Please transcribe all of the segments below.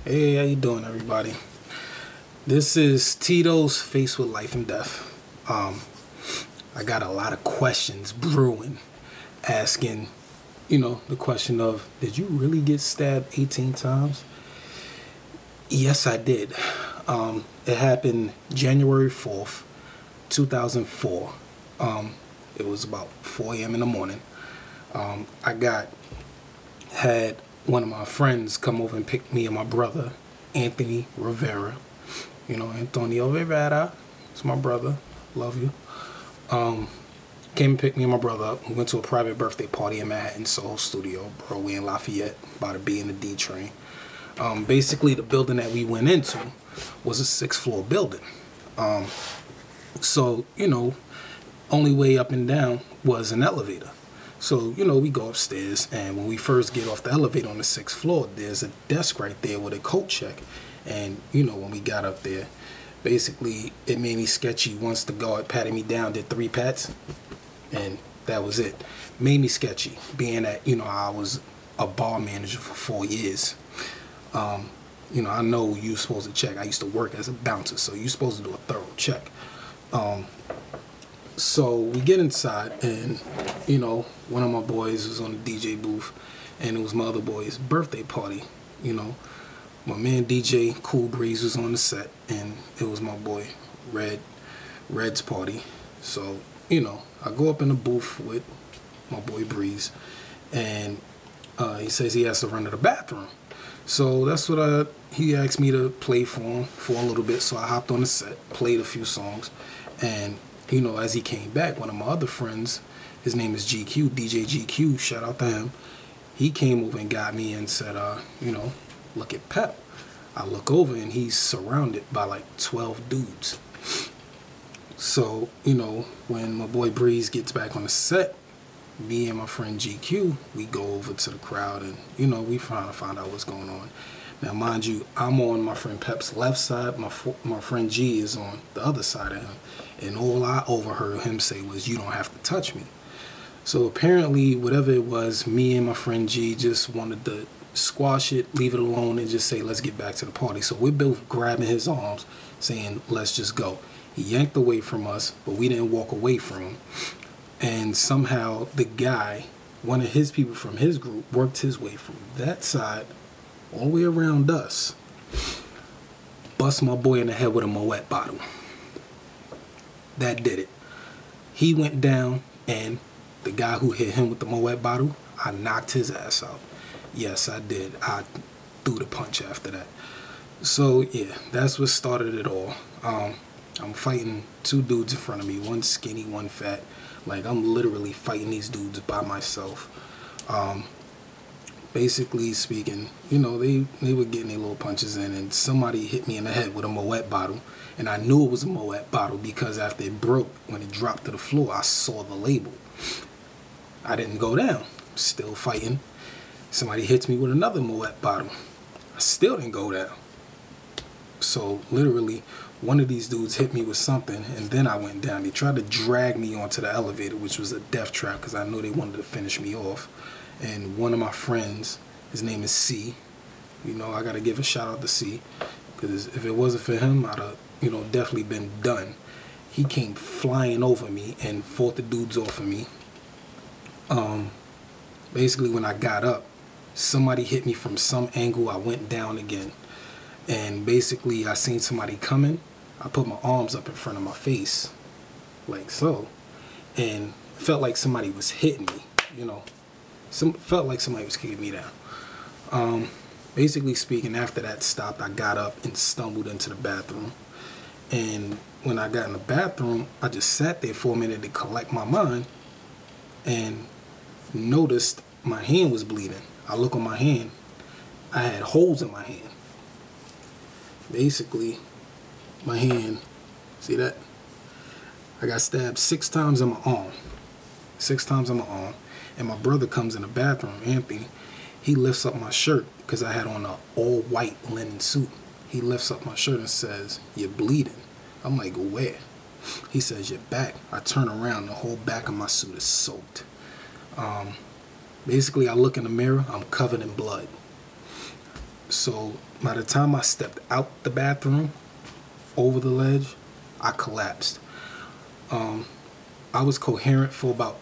Hey, how you doing, everybody? This is Tito's Faced with Life and Death. I got a lot of questions brewing, asking, the question of, did you really get stabbed 18 times? Yes, I did. It happened January 4th, 2004. It was about 4 a.m. in the morning. Had one of my friends come over and pick me and my brother, Anthony Rivera. Antonio Rivera. It's my brother. Love you. Came and picked me and my brother up. We went to a private birthday party in Manhattan, Soho Studio, Broadway in Lafayette, about to be in the D train. Basically, the building that we went into was a 6th-floor building. So, only way up and down was an elevator. So, we go upstairs, and when we first get off the elevator on the 6th floor, there's a desk right there with a coat check. And, when we got up there, basically, it made me sketchy once the guard patted me down, did 3 pats, and that was it. Made me sketchy, being that, I was a bar manager for 4 years. I know you're supposed to check. I used to work as a bouncer, so you're supposed to do a thorough check. So we get inside, and one of my boys was on the DJ booth, and it was my other boy's birthday party. My man DJ Cool Breeze was on the set, and it was my boy Red's party. So I go up in the booth with my boy Breeze, and he says he has to run to the bathroom. So that's what he asked me to play for him for a little bit. So I hopped on the set, played a few songs, and as he came back, one of my other friends, his name is GQ, DJ GQ, shout out to him. He came over and got me and said, look at Pep. I look over and he's surrounded by like 12 dudes. So, when my boy Breeze gets back on the set, me and my friend GQ, we go over to the crowd and, we trying to find out what's going on. Now, mind you, I'm on my friend Pep's left side. My friend G is on the other side of him. And all I overheard him say was, "You don't have to touch me." So apparently, whatever it was, me and my friend G just wanted to squash it, leave it alone, and just say, let's get back to the party. So we're both grabbing his arms, saying, let's just go. He yanked away from us, but we didn't walk away from him. And somehow the guy, one of his people from his group, worked his way from that side all the way around us, bust my boy in the head with a Moet bottle. That did it. He went down, and the guy who hit him with the Moet bottle, I knocked his ass out. Yes, I did. I threw the punch after that. So, yeah, that's what started it all. I'm fighting 2 dudes in front of me, one skinny, one fat. Like, I'm literally fighting these dudes by myself. Basically speaking, they were getting their little punches in, and somebody hit me in the head with a Moet bottle. And I knew it was a Moet bottle because after it broke, when it dropped to the floor, I saw the label. I didn't go down. Still fighting. Somebody hits me with another Moet bottle. I still didn't go down. So literally, one of these dudes hit me with something, and then I went down. They tried to drag me onto the elevator, which was a death trap because I knew they wanted to finish me off. And one of my friends, his name is C. I got to give a shout out to C, because if it wasn't for him, I'd have, definitely been done. He came flying over me and fought the dudes off of me. Basically, when I got up, somebody hit me from some angle. I went down again. And basically, I seen somebody coming. I put my arms up in front of my face, like so. And felt like somebody was hitting me, felt like somebody was kicking me down. Basically speaking, after that stopped, I got up and stumbled into the bathroom. And when I got in the bathroom, I just sat there for a minute to collect my mind and noticed my hand was bleeding. I look on my hand. I had holes in my hand. Basically, my hand, see that? I got stabbed 6 times in my arm. 6 times in my arm. And my brother comes in the bathroom, Anthony. He lifts up my shirt because I had on an all-white linen suit. He lifts up my shirt and says, "You're bleeding." I'm like, "Where?" He says, "Your back." I turn around, the whole back of my suit is soaked. Basically, I look in the mirror, I'm covered in blood. So by the time I stepped out the bathroom over the ledge, I collapsed. I was coherent for about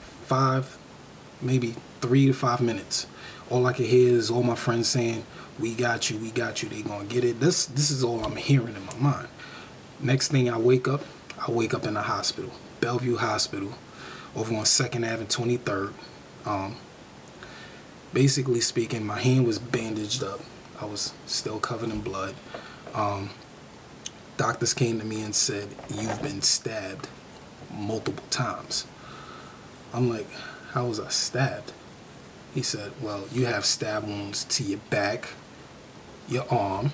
maybe 3 to 5 minutes. All I could hear is all my friends saying, we got you, they gonna get it. This is all I'm hearing in my mind. Next thing I wake up in the hospital, Bellevue Hospital, over on 2nd Ave and 23rd. Basically speaking, my hand was bandaged up. I was still covered in blood. Doctors came to me and said, you've been stabbed multiple times. I'm like, how was I stabbed? He said, well, you have stab wounds to your back, your arm,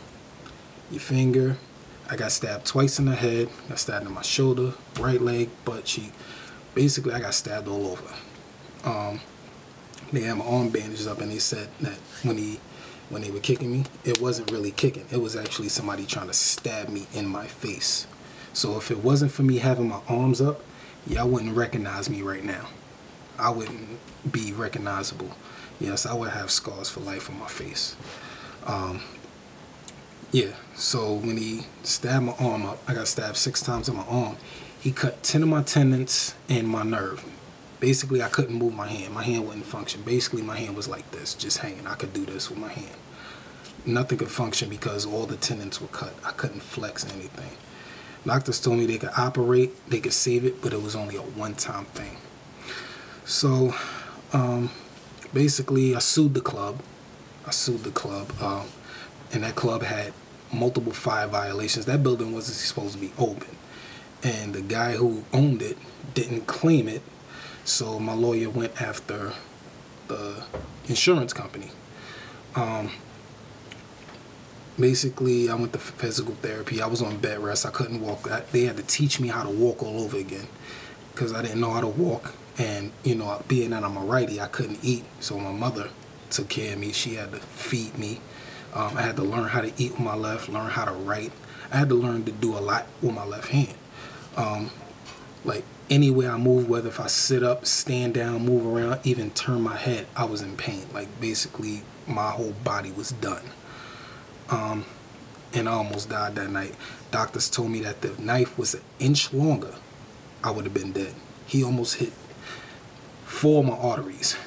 your finger. I got stabbed twice in the head. Got stabbed in my shoulder, right leg, butt cheek. Basically, I got stabbed all over. They had my arm bandaged up, and they said that when they were kicking me, it wasn't really kicking. It was actually somebody trying to stab me in my face. So if it wasn't for me having my arms up, y'all wouldn't recognize me right now. I wouldn't be recognizable. Yes, I would have scars for life on my face. Yeah, so when he stabbed my arm up, I got stabbed 6 times in my arm. He cut 10 of my tendons and my nerve. Basically, I couldn't move my hand. My hand wouldn't function. Basically, my hand was like this, just hanging. I could do this with my hand. Nothing could function because all the tendons were cut. I couldn't flex anything. Doctors told me they could operate, they could save it, but it was only a one-time thing. So, basically, I sued the club. And that club had multiple fire violations. That building wasn't supposed to be open. And the guy who owned it didn't claim it. So my lawyer went after the insurance company. Basically, I went to physical therapy. I was on bed rest. I couldn't walk. They had to teach me how to walk all over again because I didn't know how to walk. And, you know, being that I'm a righty, I couldn't eat. So my mother took care of me. She had to feed me. I had to learn how to eat with my left, learn how to write. I had to learn to do a lot with my left hand. Like anywhere I move, whether if I sit up, stand down, move around, even turn my head, I was in pain. Like basically my whole body was done. And I almost died that night. Doctors told me that the knife was an inch longer, I would have been dead. He almost hit 4 of my arteries.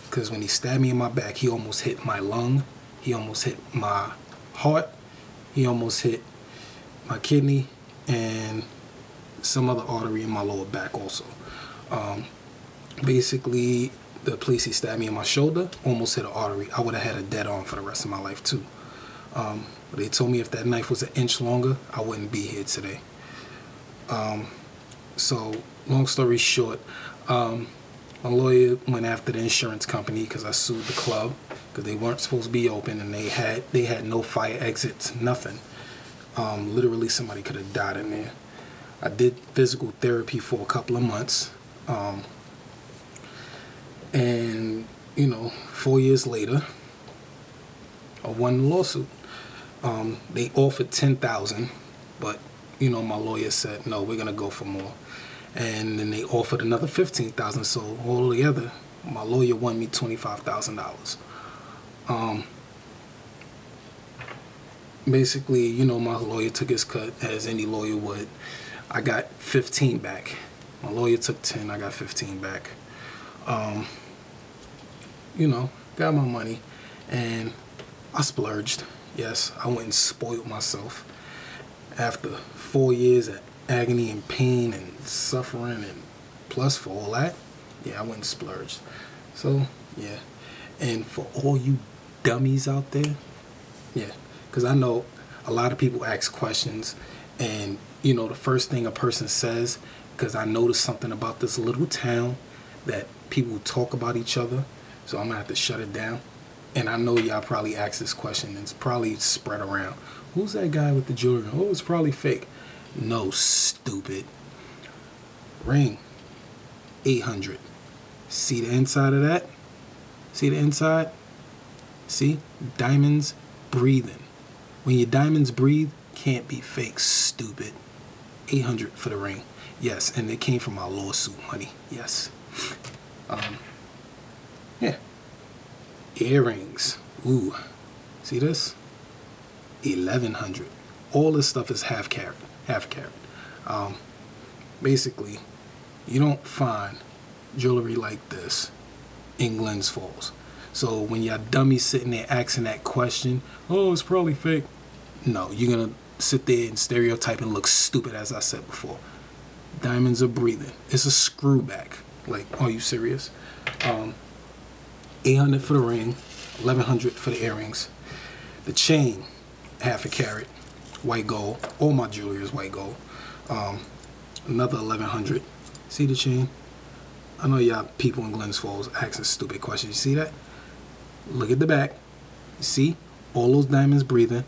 Because when he stabbed me in my back, he almost hit my lung. He almost hit my heart. He almost hit my kidney and some other artery in my lower back also. Basically, the place he stabbed me in my shoulder almost hit an artery. I would have had a dead arm for the rest of my life too. But they told me if that knife was an inch longer, I wouldn't be here today. So, long story short, my lawyer went after the insurance company because I sued the club because they weren't supposed to be open and they had no fire exits, nothing. Literally somebody could have died in there. I did physical therapy for a couple of months. And, you know, 4 years later, I won the lawsuit. They offered $10,000, but, you know, my lawyer said, no, we're going to go for more. And then they offered another $15,000. So altogether, my lawyer won me $25,000. Basically, you know, my lawyer took his cut as any lawyer would. I got 15 back. My lawyer took 10, I got 15 back. You know, got my money and I splurged. Yes, I went and spoiled myself. After 4 years of agony and pain and suffering and plus for all that, yeah, I went and splurged. So, yeah. And for all you dummies out there, yeah, because I know a lot of people ask questions and, you know, the first thing a person says, because I noticed something about this little town that people talk about each other, so I'm going to have to shut it down. And I know y'all probably asked this question and it's probably spread around. Who's that guy with the jewelry? Oh, it's probably fake. No, stupid. Ring. 800. See the inside of that? See the inside? See? Diamonds breathing. When your diamonds breathe, can't be fake, stupid. 800 for the ring. Yes, and it came from my lawsuit money. Yes. Yeah. Earrings. Ooh. See this? 1100. All this stuff is half carat, half carat. Basically, you don't find jewelry like this in Glens Falls. So when y'all dummies sitting there asking that question, oh, it's probably fake. No, you're gonna sit there and stereotype and look stupid, as I said before. Diamonds are breathing. It's a screw back. Like, are you serious? 800 for the ring, 1100 for the earrings. The chain, half a carat, white gold. All my jewelry is white gold. Another 1100. See the chain? I know y'all people in Glens Falls asking stupid questions. You see that? Look at the back. You see? All those diamonds breathing.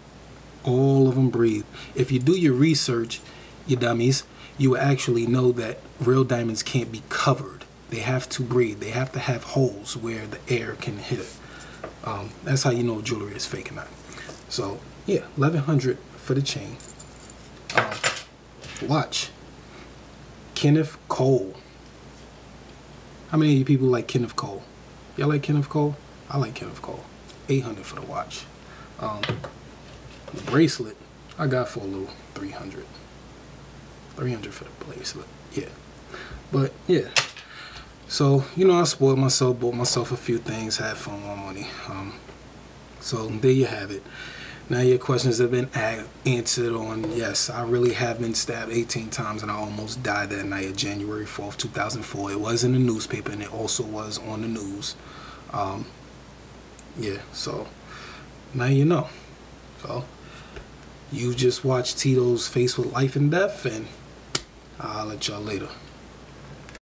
All of them breathe. If you do your research, you dummies, you will actually know that real diamonds can't be covered. They have to breathe. They have to have holes where the air can hit it. That's how you know jewelry is fake or not. So, yeah, 1100 for the chain. Watch. Kenneth Cole. How many of you people like Kenneth Cole? Y'all like Kenneth Cole? I like Kenneth Cole. 800 for the watch. The bracelet, I got for a little 300. 300 for the bracelet. Yeah. But, yeah. So, you know, I spoiled myself, bought myself a few things, had fun with my money. So, there you have it. Now your questions have been answered on, yes, I really have been stabbed 18 times and I almost died that night of January 4th, 2004. It was in the newspaper and it also was on the news. Yeah, so now you know. So you just watched Tito's Face with Life and Death, and I'll let y'all later.